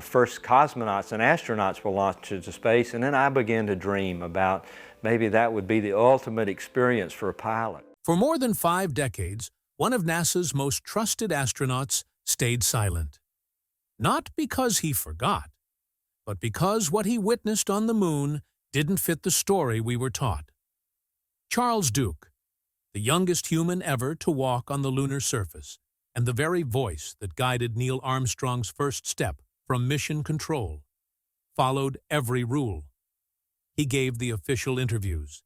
first cosmonauts and astronauts were launched into space, and then I began to dream about maybe that would be the ultimate experience for a pilot. For more than 5 decades, one of NASA's most trusted astronauts stayed silent. Not because he forgot, but because what he witnessed on the moon didn't fit the story we were taught. Charles Duke, the youngest human ever to walk on the lunar surface, and the very voice that guided Neil Armstrong's first step from mission control, followed every rule. He gave the official interviews.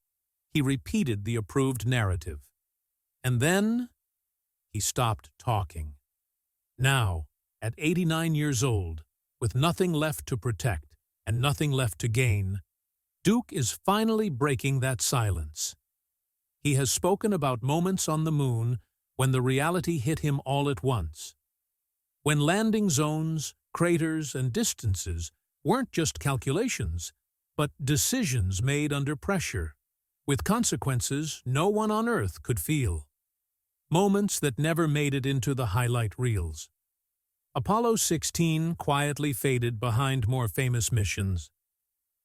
He repeated the approved narrative. And then he stopped talking. Now, at 89 years old, with nothing left to protect and nothing left to gain, Duke is finally breaking that silence. He has spoken about moments on the moon when the reality hit him all at once. When landing zones, craters, and distances weren't just calculations, but decisions made under pressure, with consequences no one on Earth could feel. Moments that never made it into the highlight reels. Apollo 16 quietly faded behind more famous missions.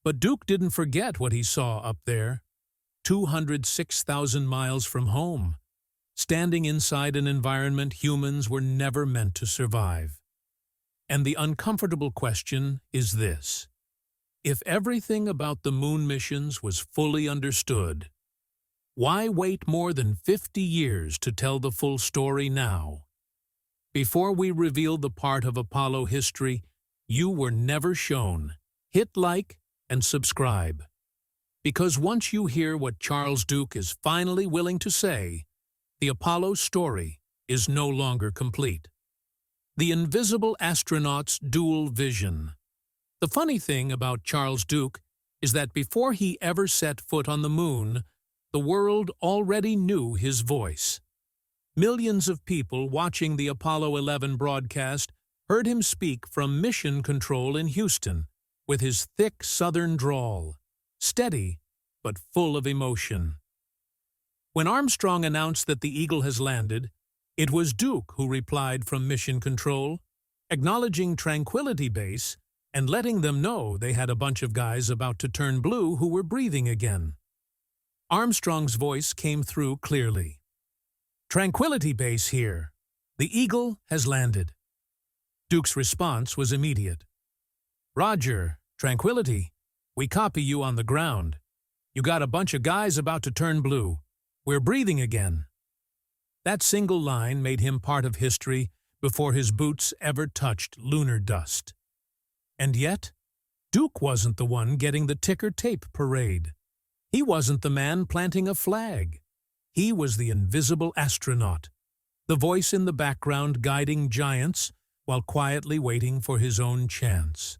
But Duke didn't forget what he saw up there, 206,000 miles from home, standing inside an environment humans were never meant to survive. And the uncomfortable question is this: if everything about the moon missions was fully understood, why wait more than 50 years to tell the full story now? Before we reveal the part of Apollo history you were never shown, hit like and subscribe. Because once you hear what Charles Duke is finally willing to say, the Apollo story is no longer complete. The invisible astronaut's dual vision. The funny thing about Charles Duke is that before he ever set foot on the moon, the world already knew his voice. Millions of people watching the Apollo 11 broadcast heard him speak from mission control in Houston with his thick southern drawl, steady but full of emotion. When Armstrong announced that the Eagle has landed, it was Duke who replied from mission control, acknowledging Tranquility Base and letting them know they had a bunch of guys about to turn blue who were breathing again. Armstrong's voice came through clearly. "Tranquility Base here. The Eagle has landed." Duke's response was immediate. "Roger, Tranquility. We copy you on the ground. You got a bunch of guys about to turn blue. We're breathing again." That single line made him part of history before his boots ever touched lunar dust. And yet, Duke wasn't the one getting the ticker tape parade. He wasn't the man planting a flag. He was the invisible astronaut, the voice in the background guiding giants while quietly waiting for his own chance.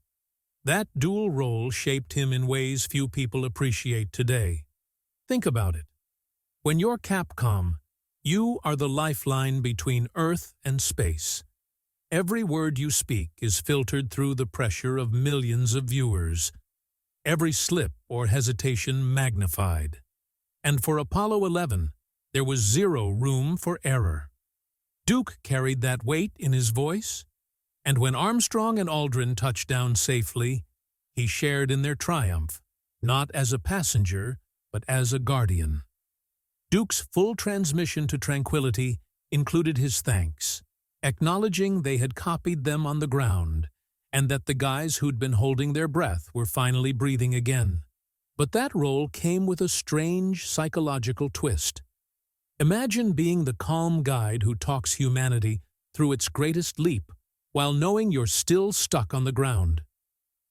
That dual role shaped him in ways few people appreciate today. Think about it. When you're Capcom, you are the lifeline between Earth and space. Every word you speak is filtered through the pressure of millions of viewers. Every slip or hesitation magnified. And for Apollo 11, there was zero room for error. Duke carried that weight in his voice, and when Armstrong and Aldrin touched down safely, he shared in their triumph, not as a passenger, but as a guardian. Duke's full transmission to Tranquility included his thanks, acknowledging they had copied them on the ground, and that the guys who'd been holding their breath were finally breathing again. But that role came with a strange psychological twist. Imagine being the calm guide who talks humanity through its greatest leap while knowing you're still stuck on the ground.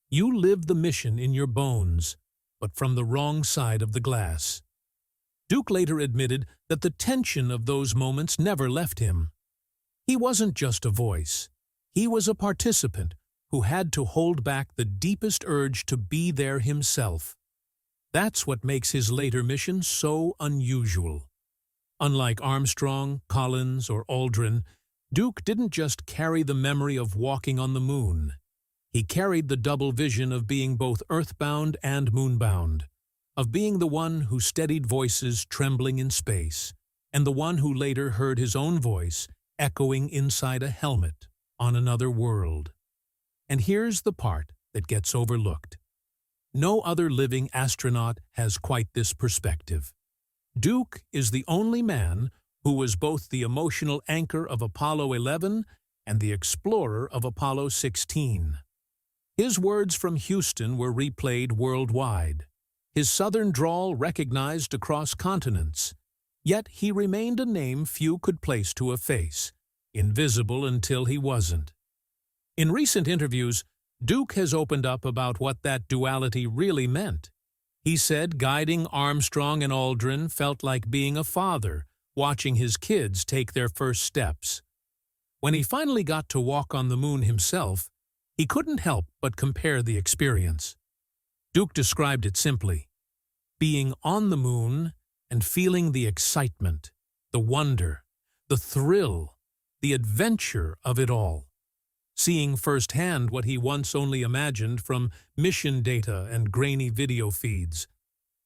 You live the mission in your bones, but from the wrong side of the glass. Duke later admitted that the tension of those moments never left him. He wasn't just a voice. He was a participant who had to hold back the deepest urge to be there himself. That's what makes his later mission so unusual. Unlike Armstrong, Collins, or Aldrin, Duke didn't just carry the memory of walking on the moon. He carried the double vision of being both earthbound and moonbound, of being the one who steadied voices trembling in space, and the one who later heard his own voice echoing inside a helmet on another world. And here's the part that gets overlooked. No other living astronaut has quite this perspective. Duke is the only man who was both the emotional anchor of Apollo 11 and the explorer of Apollo 16. His words from Houston were replayed worldwide, his southern drawl recognized across continents. Yet he remained a name few could place to a face, invisible until he wasn't. In recent interviews, Duke has opened up about what that duality really meant. He said guiding Armstrong and Aldrin felt like being a father, watching his kids take their first steps. When he finally got to walk on the moon himself, he couldn't help but compare the experience. Duke described it simply: being on the moon and feeling the excitement, the wonder, the thrill, the adventure of it all. Seeing firsthand what he once only imagined from mission data and grainy video feeds.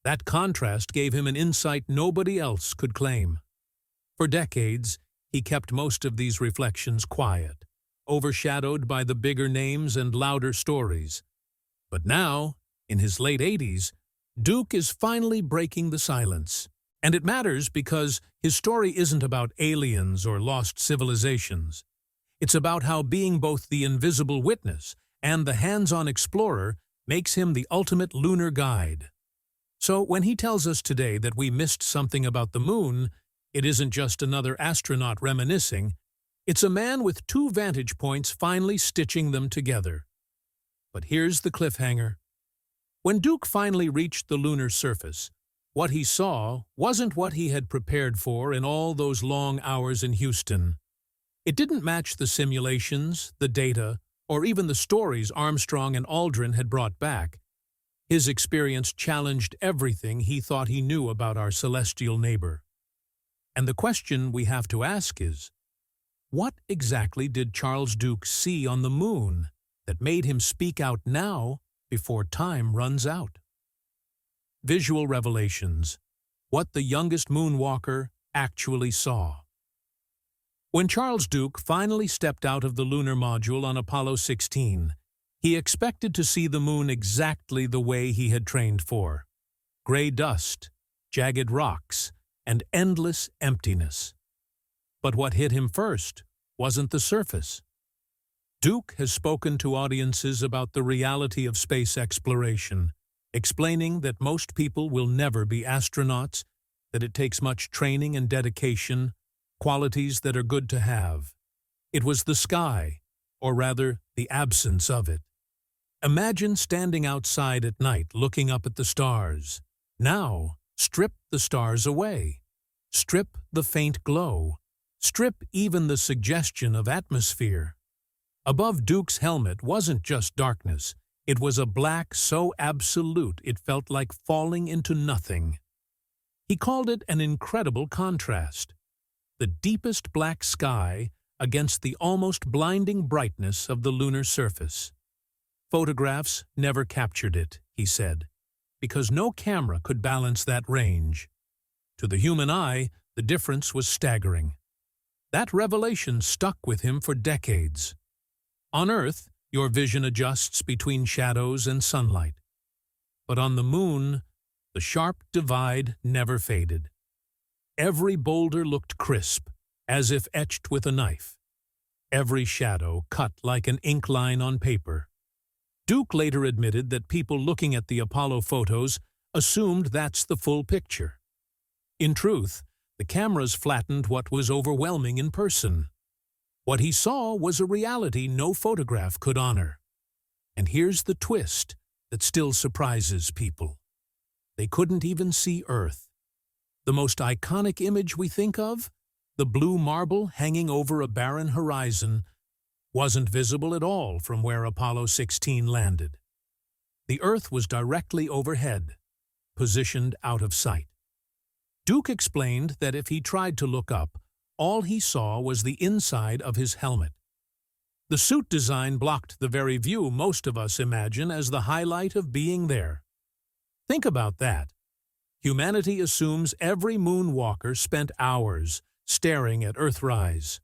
That contrast gave him an insight nobody else could claim. For decades, he kept most of these reflections quiet, overshadowed by the bigger names and louder stories. But now, in his late 80s, Duke is finally breaking the silence. And it matters because his story isn't about aliens or lost civilizations. It's about how being both the invisible witness and the hands-on explorer makes him the ultimate lunar guide. So when he tells us today that we missed something about the moon, it isn't just another astronaut reminiscing. It's a man with two vantage points finally stitching them together. But here's the cliffhanger. When Duke finally reached the lunar surface, what he saw wasn't what he had prepared for in all those long hours in Houston. It didn't match the simulations, the data, or even the stories Armstrong and Aldrin had brought back. His experience challenged everything he thought he knew about our celestial neighbor. And the question we have to ask is, what exactly did Charles Duke see on the moon that made him speak out now before time runs out? Visual revelations. What the youngest moonwalker actually saw. When Charles Duke finally stepped out of the lunar module on Apollo 16, he expected to see the moon exactly the way he had trained for. Gray dust, jagged rocks, and endless emptiness. But what hit him first wasn't the surface. Duke has spoken to audiences about the reality of space exploration, explaining that most people will never be astronauts, that it takes much training and dedication, qualities that are good to have. It was the sky, or rather, the absence of it. Imagine standing outside at night looking up at the stars. Now, strip the stars away. Strip the faint glow. Strip even the suggestion of atmosphere. Above Duke's helmet wasn't just darkness. It was a black so absolute it felt like falling into nothing. He called it an incredible contrast. The deepest black sky against the almost blinding brightness of the lunar surface. Photographs never captured it, he said, because no camera could balance that range. To the human eye, the difference was staggering. That revelation stuck with him for decades. On Earth, your vision adjusts between shadows and sunlight. But on the moon, the sharp divide never faded. Every boulder looked crisp, as if etched with a knife. Every shadow cut like an ink line on paper. Duke later admitted that people looking at the Apollo photos assumed that's the full picture. In truth, the cameras flattened what was overwhelming in person. What he saw was a reality no photograph could honor. And here's the twist that still surprises people. They couldn't even see Earth. The most iconic image we think of, the blue marble hanging over a barren horizon, wasn't visible at all from where Apollo 16 landed. The Earth was directly overhead, positioned out of sight. Duke explained that if he tried to look up, all he saw was the inside of his helmet. The suit design blocked the very view most of us imagine as the highlight of being there. Think about that. Humanity assumes every moonwalker spent hours staring at Earthrise.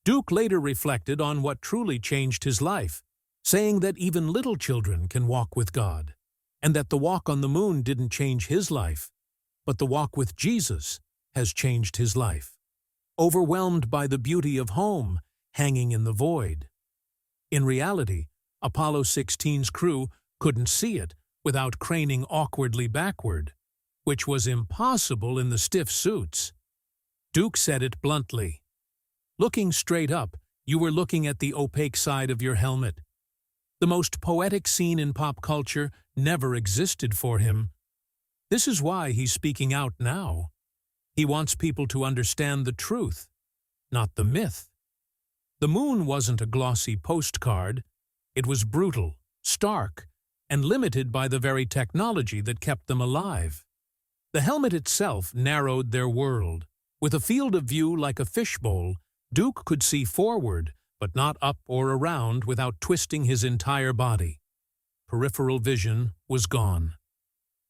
Duke later reflected on what truly changed his life, saying that even little children can walk with God, and that the walk on the moon didn't change his life, but the walk with Jesus has changed his life. Overwhelmed by the beauty of home hanging in the void. In reality, Apollo 16's crew couldn't see it without craning awkwardly backward, which was impossible in the stiff suits. Duke said it bluntly. Looking straight up, you were looking at the opaque side of your helmet. The most poetic scene in pop culture never existed for him. This is why he's speaking out now. He wants people to understand the truth, not the myth. The moon wasn't a glossy postcard. It was brutal, stark, and limited by the very technology that kept them alive. The helmet itself narrowed their world. With a field of view like a fishbowl, Duke could see forward, but not up or around without twisting his entire body. Peripheral vision was gone.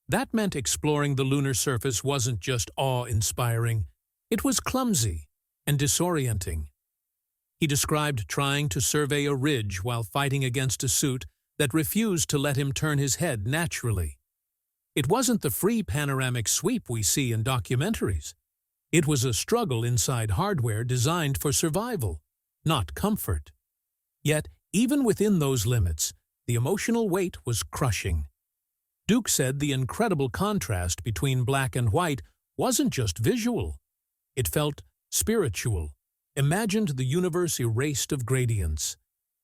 That meant exploring the lunar surface wasn't just awe-inspiring, it was clumsy and disorienting. He described trying to survey a ridge while fighting against a suit that refused to let him turn his head naturally. It wasn't the free panoramic sweep we see in documentaries. It was a struggle inside hardware designed for survival, not comfort. Yet, even within those limits, the emotional weight was crushing. Duke said the incredible contrast between black and white wasn't just visual. It felt spiritual, imagined the universe erased of gradients.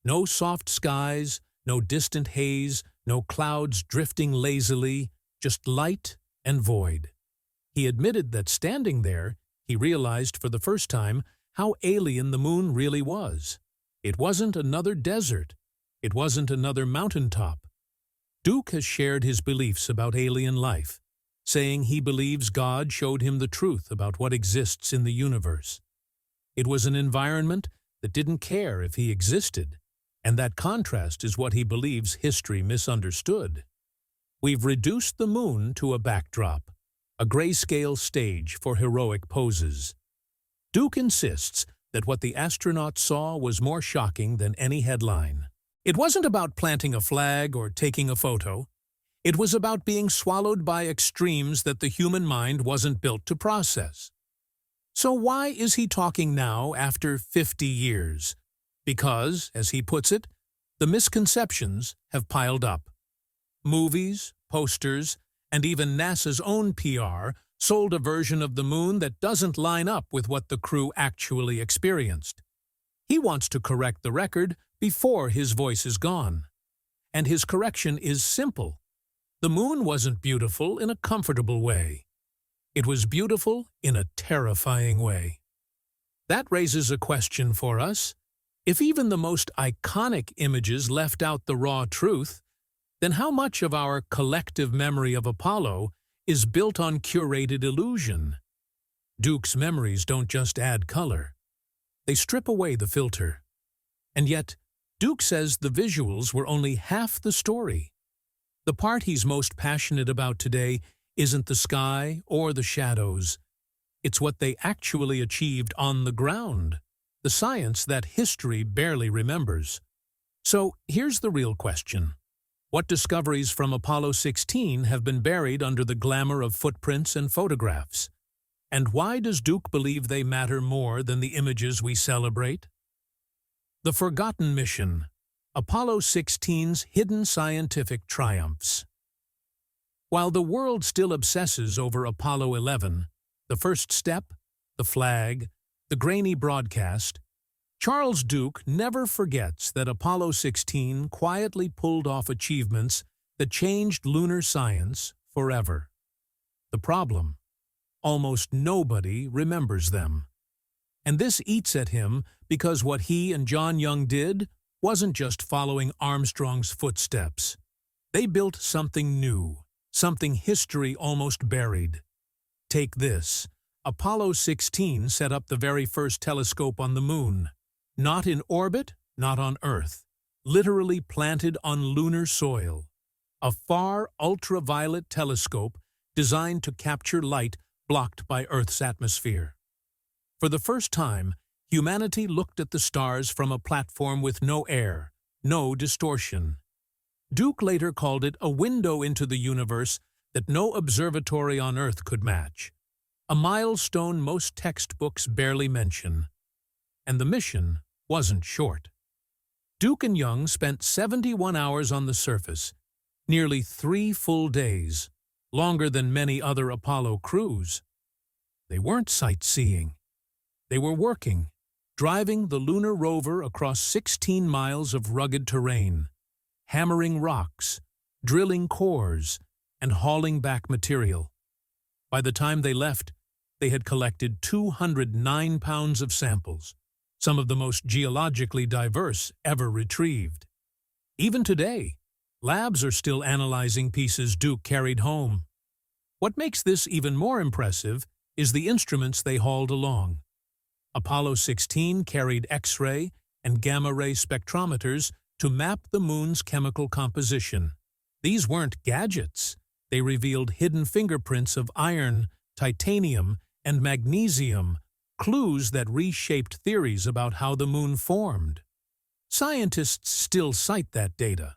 No soft skies, no distant haze, no clouds drifting lazily, just light and void. He admitted that standing there, he realized for the first time how alien the moon really was. It wasn't another desert. It wasn't another mountaintop. Duke has shared his beliefs about alien life, saying he believes God showed him the truth about what exists in the universe. It was an environment that didn't care if he existed, and that contrast is what he believes history misunderstood. We've reduced the moon to a backdrop, a grayscale stage for heroic poses. Duke insists that what the astronauts saw was more shocking than any headline. It wasn't about planting a flag or taking a photo. It was about being swallowed by extremes that the human mind wasn't built to process. So why is he talking now after 50 years? Because, as he puts it, the misconceptions have piled up. Movies, posters, and even NASA's own PR sold a version of the moon that doesn't line up with what the crew actually experienced. He wants to correct the record before his voice is gone. And his correction is simple. The moon wasn't beautiful in a comfortable way. It was beautiful in a terrifying way. That raises a question for us. If even the most iconic images left out the raw truth, then how much of our collective memory of Apollo is built on curated illusion? Duke's memories don't just add color. They strip away the filter. And yet, Duke says the visuals were only half the story. The part he's most passionate about today isn't the sky or the shadows. It's what they actually achieved on the ground, the science that history barely remembers. So here's the real question. What discoveries from Apollo 16 have been buried under the glamour of footprints and photographs? And why does Duke believe they matter more than the images we celebrate? The Forgotten Mission, Apollo 16's Hidden Scientific Triumphs. While the world still obsesses over Apollo 11, the first step, the flag, the grainy broadcast, Charles Duke never forgets that Apollo 16 quietly pulled off achievements that changed lunar science forever. The problem? Almost nobody remembers them. And this eats at him because what he and John Young did wasn't just following Armstrong's footsteps. They built something new, something history almost buried. Take this. Apollo 16 set up the very first telescope on the moon. Not in orbit, not on Earth. Literally planted on lunar soil. A far ultraviolet telescope designed to capture light blocked by Earth's atmosphere. For the first time, humanity looked at the stars from a platform with no air, no distortion. Duke later called it a window into the universe that no observatory on Earth could match, a milestone most textbooks barely mention. And the mission wasn't short. Duke and Young spent 71 hours on the surface, nearly 3 full days, longer than many other Apollo crews. They weren't sightseeing. They were working, driving the lunar rover across 16 miles of rugged terrain, hammering rocks, drilling cores, and hauling back material. By the time they left, they had collected 209 pounds of samples, some of the most geologically diverse ever retrieved. Even today, labs are still analyzing pieces Duke carried home. What makes this even more impressive is the instruments they hauled along. Apollo 16 carried X-ray and gamma-ray spectrometers to map the moon's chemical composition. These weren't gadgets. They revealed hidden fingerprints of iron, titanium, and magnesium, clues that reshaped theories about how the moon formed. Scientists still cite that data.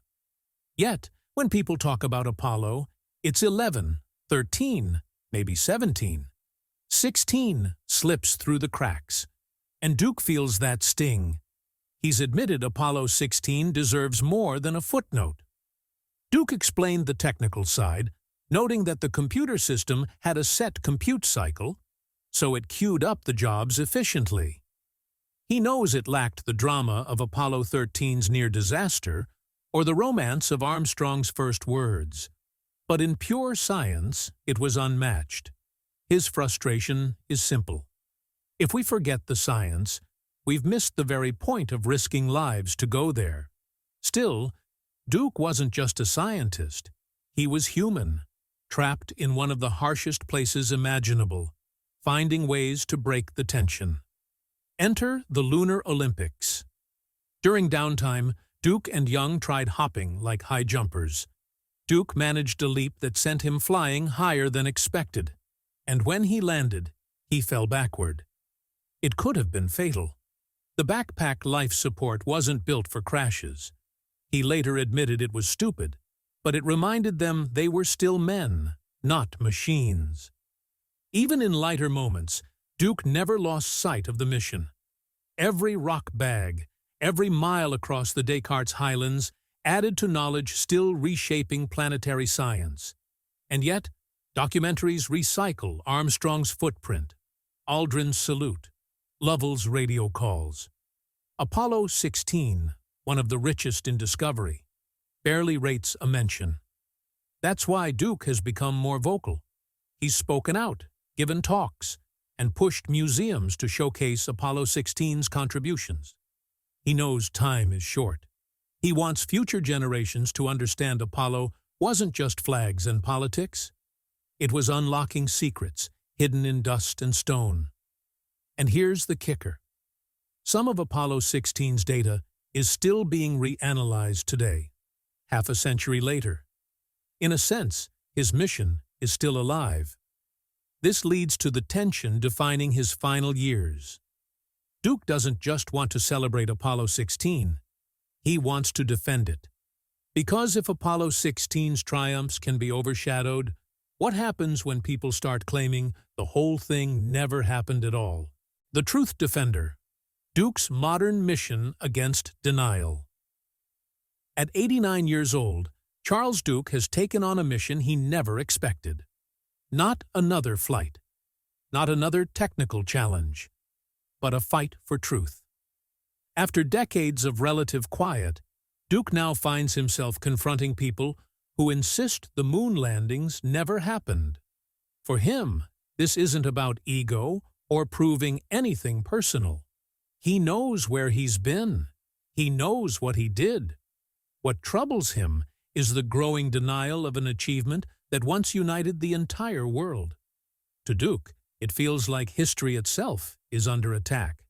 Yet, when people talk about Apollo, it's 11, 13, maybe 17. 16 slips through the cracks, and Duke feels that sting. He's admitted Apollo 16 deserves more than a footnote. Duke explained the technical side, noting that the computer system had a set compute cycle, so it queued up the jobs efficiently. He knows it lacked the drama of Apollo 13's near disaster or the romance of Armstrong's first words. But in pure science, it was unmatched. His frustration is simple. If we forget the science, we've missed the very point of risking lives to go there. Still, Duke wasn't just a scientist. He was human, trapped in one of the harshest places imaginable, finding ways to break the tension. Enter the Lunar Olympics. During downtime, Duke and Young tried hopping like high jumpers. Duke managed a leap that sent him flying higher than expected, and when he landed, he fell backward. It could have been fatal. The backpack life support wasn't built for crashes. He later admitted it was stupid, but it reminded them they were still men, not machines. Even in lighter moments, Duke never lost sight of the mission. Every rock bag, every mile across the Descartes Highlands added to knowledge still reshaping planetary science. And yet, documentaries recycle Armstrong's footprint, Aldrin's salute, Lovell's radio calls. Apollo 16, one of the richest in discovery, barely rates a mention. That's why Duke has become more vocal. He's spoken out, given talks, and pushed museums to showcase Apollo 16's contributions. He knows time is short. He wants future generations to understand Apollo wasn't just flags and politics. It was unlocking secrets hidden in dust and stone. And here's the kicker. Some of Apollo 16's data is still being reanalyzed today, half a century later. In a sense, his mission is still alive. This leads to the tension defining his final years. Duke doesn't just want to celebrate Apollo 16. He wants to defend it. Because if Apollo 16's triumphs can be overshadowed, what happens when people start claiming the whole thing never happened at all? The Truth Defender, Duke's modern mission against denial. At 89 years old, Charles Duke has taken on a mission he never expected. Not another flight, not another technical challenge, but a fight for truth. After decades of relative quiet, Duke now finds himself confronting people who insist the moon landings never happened. For him, this isn't about ego or proving anything personal. He knows where he's been. He knows what he did. What troubles him is the growing denial of an achievement that once united the entire world. To Duke, it feels like history itself is under attack.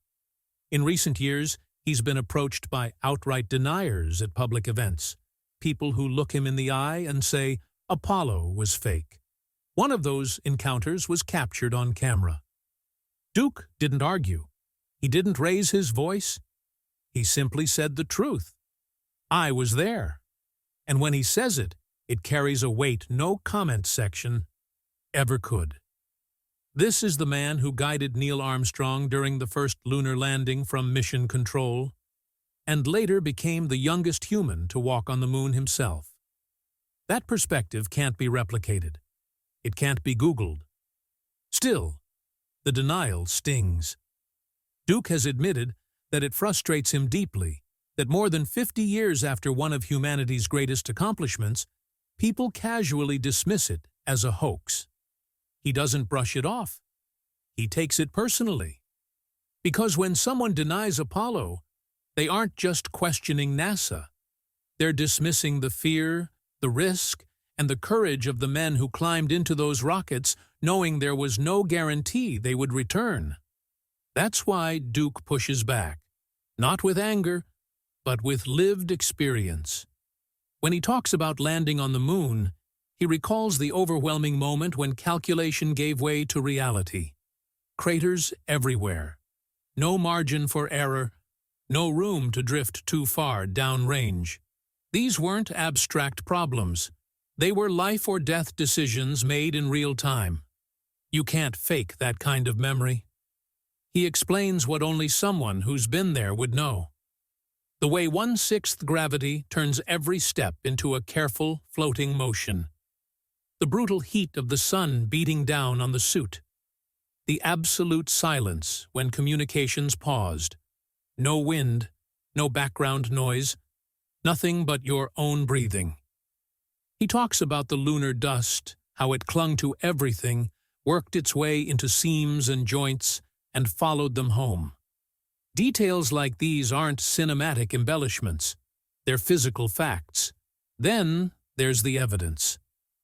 In recent years, he's been approached by outright deniers at public events, people who look him in the eye and say, Apollo was fake. One of those encounters was captured on camera. Duke didn't argue. He didn't raise his voice. He simply said the truth. I was there. And when he says it, it carries a weight no comment section ever could. This is the man who guided Neil Armstrong during the first lunar landing from Mission Control, and later became the youngest human to walk on the moon himself. That perspective can't be replicated. It can't be Googled. Still, the denial stings. Duke has admitted that it frustrates him deeply that more than 50 years after one of humanity's greatest accomplishments, people casually dismiss it as a hoax. He doesn't brush it off. He takes it personally. Because when someone denies Apollo, they aren't just questioning NASA. They're dismissing the fear, the risk, and the courage of the men who climbed into those rockets knowing there was no guarantee they would return. That's why Duke pushes back, not with anger, but with lived experience. When he talks about landing on the moon, he recalls the overwhelming moment when calculation gave way to reality. Craters everywhere. No margin for error. No room to drift too far downrange. These weren't abstract problems. They were life-or-death decisions made in real time. You can't fake that kind of memory. He explains what only someone who's been there would know. The way 1/6 gravity turns every step into a careful, floating motion. The brutal heat of the sun beating down on the suit. The absolute silence when communications paused. No wind, no background noise, nothing but your own breathing. He talks about the lunar dust, how it clung to everything, worked its way into seams and joints, and followed them home. Details like these aren't cinematic embellishments. They're physical facts. Then there's the evidence.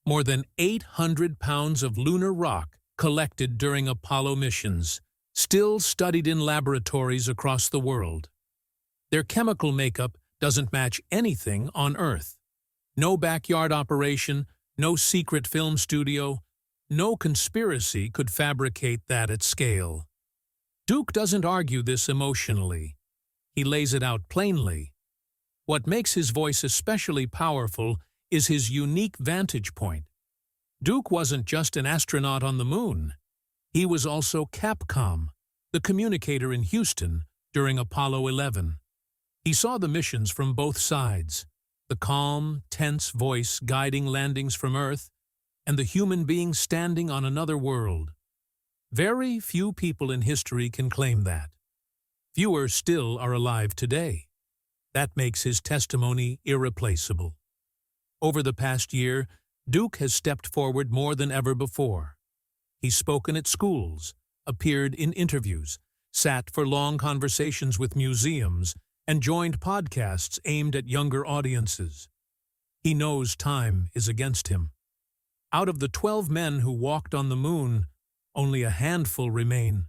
More than 800 pounds of lunar rock collected during Apollo missions, still studied in laboratories across the world. Their chemical makeup doesn't match anything on Earth. No backyard operation, no secret film studio, no conspiracy could fabricate that at scale. Duke doesn't argue this emotionally. He lays it out plainly. What makes his voice especially powerful is his unique vantage point. Duke wasn't just an astronaut on the moon. He was also Capcom, the communicator in Houston during Apollo 11. He saw the missions from both sides, the calm, tense voice guiding landings from Earth, and the human being standing on another world. Very few people in history can claim that. Fewer still are alive today. That makes his testimony irreplaceable. Over the past year, Duke has stepped forward more than ever before. He's spoken at schools, appeared in interviews, sat for long conversations with museums, and joined podcasts aimed at younger audiences. He knows time is against him. Out of the 12 men who walked on the moon, only a handful remain.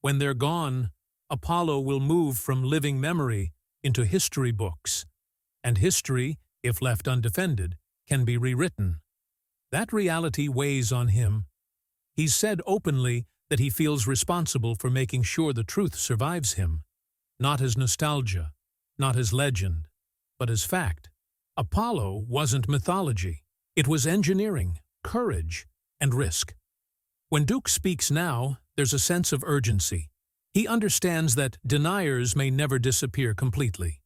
When they're gone, Apollo will move from living memory into history books. And history, if left undefended, can be rewritten. That reality weighs on him. He's said openly that he feels responsible for making sure the truth survives him. Not as nostalgia, not as legend, but as fact. Apollo wasn't mythology. It was engineering, courage, and risk. When Duke speaks now, there's a sense of urgency. He understands that deniers may never disappear completely.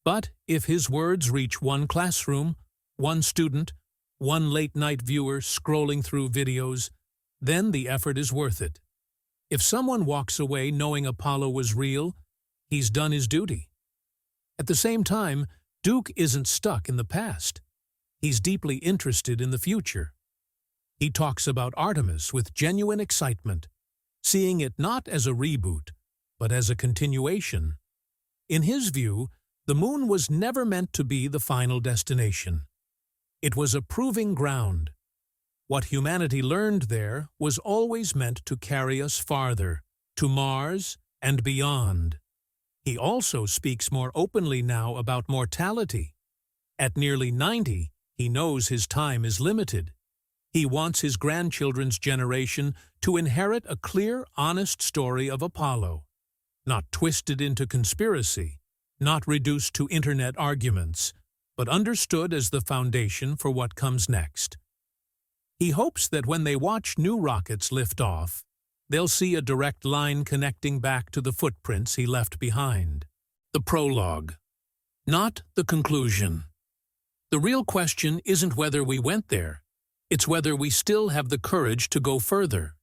But if his words reach one classroom, one student, one late-night viewer scrolling through videos, then the effort is worth it. If someone walks away knowing Apollo was real, he's done his duty. At the same time, Duke isn't stuck in the past. He's deeply interested in the future. He talks about Artemis with genuine excitement, seeing it not as a reboot, but as a continuation. In his view, the moon was never meant to be the final destination. It was a proving ground. What humanity learned there was always meant to carry us farther, to Mars and beyond. He also speaks more openly now about mortality. At nearly 90, he knows his time is limited. He wants his grandchildren's generation to inherit a clear, honest story of Apollo, not twisted into conspiracy, not reduced to internet arguments, but understood as the foundation for what comes next. He hopes that when they watch new rockets lift off, they'll see a direct line connecting back to the footprints he left behind. The prologue, not the conclusion. The real question isn't whether we went there, it's whether we still have the courage to go further.